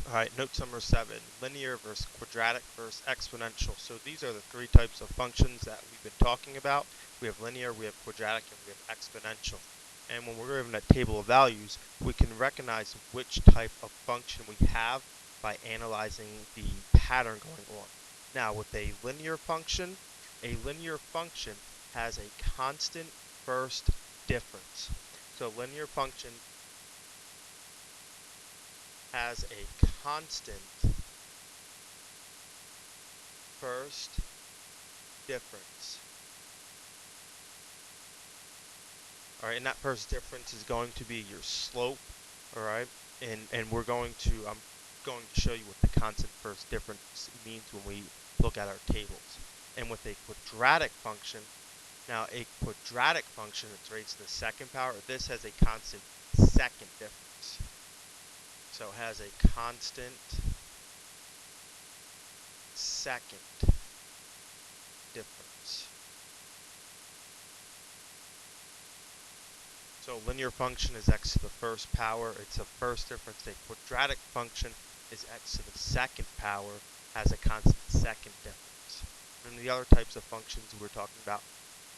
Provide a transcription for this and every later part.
Alright, note number 7, linear versus quadratic versus exponential. So these are the three types of functions that we've been talking about. We have linear, we have quadratic, and we have exponential. And when we're given a table of values, we can recognize which type of function we have by analyzing the pattern going on. Now, with a linear function has a constant first difference. So linear function has a constant first difference. All right, and that first difference is going to be your slope. All right, and I'm going to show you what the constant first difference means when we look at our tables. And with a quadratic function, now a quadratic function that's raised to the second power, this has a constant second difference. So it has a constant second difference. So a linear function is x to the first power. It's a first difference. A quadratic function is x to the second power, has a constant second difference. And the other types of functions we were talking about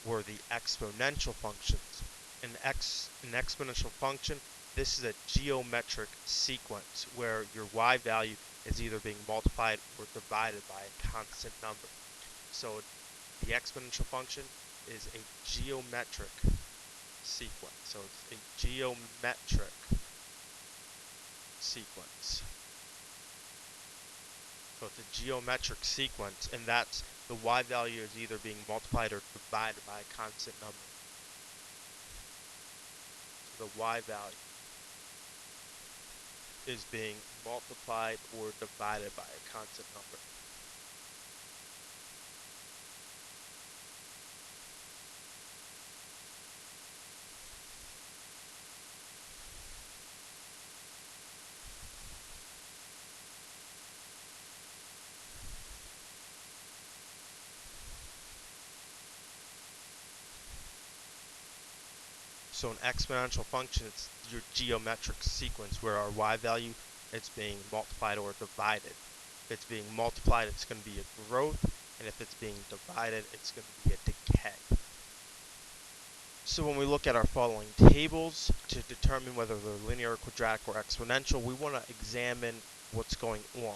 were the exponential functions. An exponential function, this is a geometric sequence where your y value is either being multiplied or divided by a constant number. So the exponential function is a geometric sequence. So it's a geometric sequence. So it's a geometric sequence, and that's the y value is either being multiplied or divided by a constant number. So the y value is being multiplied or divided by a constant number. So an exponential function is your geometric sequence where our y value is being multiplied or divided. If it's being multiplied, it's going to be a growth, and if it's being divided, it's going to be a decay. So when we look at our following tables to determine whether they're linear, quadratic, or exponential, we want to examine what's going on.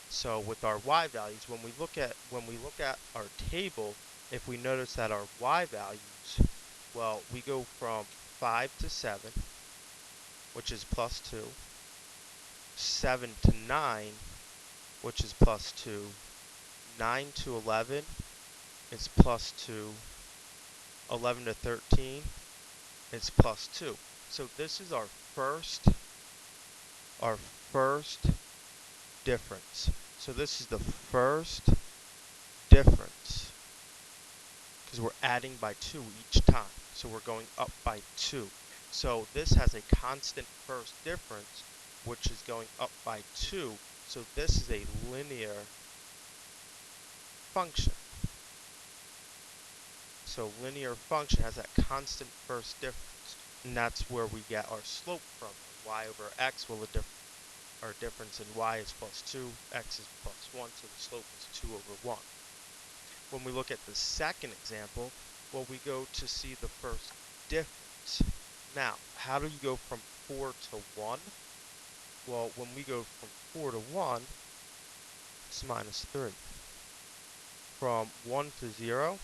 So with our y values, when we look at our table, if we notice that our y values, well, we go from 5 to 7, which is plus 2, 7 to 9, which is plus 2, 9 to 11 is plus 2, 11 to 13 is plus 2. So this is our first difference. So this is the first difference because we're adding by 2 each time. So we're going up by 2. So this has a constant first difference, which is going up by 2. So this is a linear function. So linear function has that constant first difference, and that's where we get our slope from. Y over x, well, our difference in y is plus 2, x is plus 1, so the slope is 2 over 1. When we look at the second example, well, we go to see the first difference. Now, how do you go from 4 to 1? Well, when we go from 4 to 1, it's minus 3. From 1 to 0,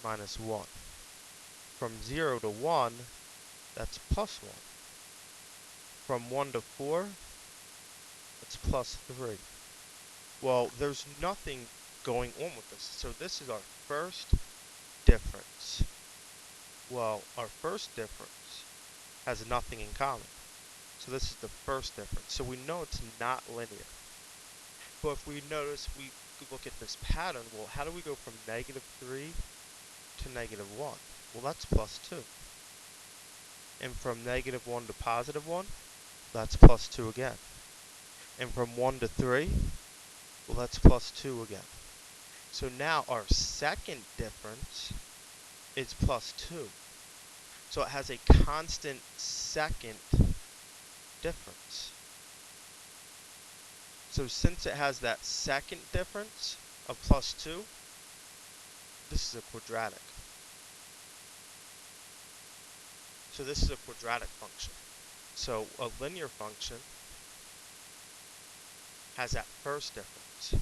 minus 1. From 0 to 1, that's plus 1. From 1 to 4, it's plus 3. Well, there's nothing going on with this. So this is our first difference. Well, our first difference has nothing in common. So this is the first difference. So we know it's not linear. But if we notice, we look at this pattern, well, how do we go from negative 3 to negative 1? Well, that's plus 2. And from negative 1 to positive 1, that's plus 2 again. And from 1 to 3, well, that's plus 2 again. So now our second difference is plus 2. So it has a constant second difference. So since it has that second difference of plus 2, this is a quadratic. So this is a quadratic function. So a linear function has that first difference.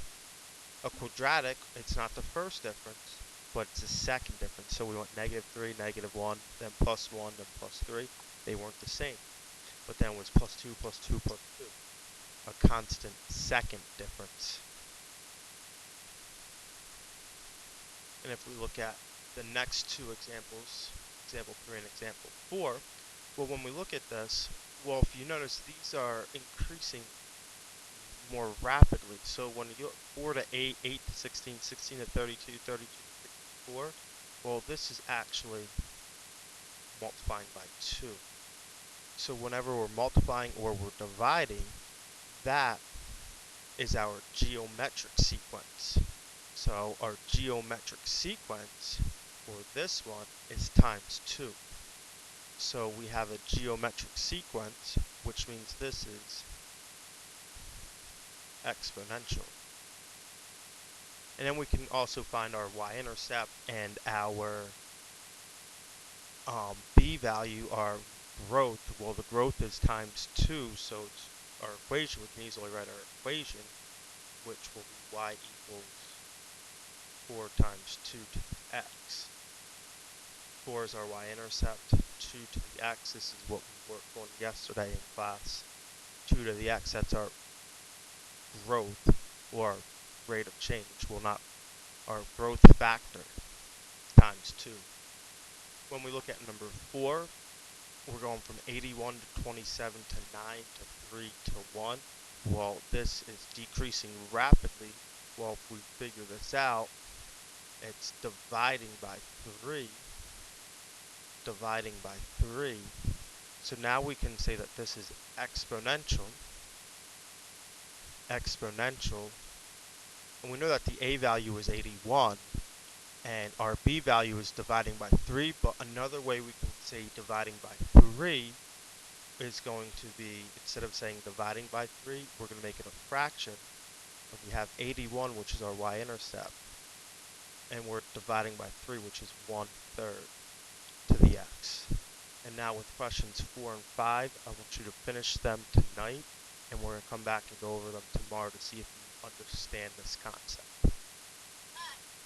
A quadratic, it's not the first difference, but it's the second difference. So we went -3, -1, then +1, then +3. They weren't the same. But then it was +2, +2, +2. A constant second difference. And if we look at the next two examples, example 3 and example 4, well, when we look at this, well, if you notice, these are increasing more rapidly. So when you go 4 to 8, 8 to 16, 16 to 32, 32 to 64, well, this is actually multiplying by 2. So whenever we're multiplying or we're dividing, that is our geometric sequence. So our geometric sequence for this one is times 2. So we have a geometric sequence, which means this is exponential. And then we can also find our y-intercept and our b value, our growth. Well, the growth is times 2, so it's our equation. We can easily write our equation, which will be y equals 4 times 2 to the x. 4 is our y-intercept, 2 to the x. This is what we worked on yesterday in class. 2 to the x, that's our growth or rate of change. Well, not our growth factor times 2. When we look at number 4, we're going from 81 to 27 to 9 to 3 to 1. Well, this is decreasing rapidly. Well, if we figure this out, it's dividing by 3, dividing by 3. So now we can say that this is exponential, exponential, and we know that the a value is 81, and our b value is dividing by 3, but another way we can say dividing by 3 is going to be, instead of saying dividing by 3, we're going to make it a fraction. And we have 81, which is our y-intercept, and we're dividing by 3, which is 1/3 to the x. And now with questions 4 and 5, I want you to finish them tonight, and we're going to come back and go over them tomorrow to see if you understand this concept.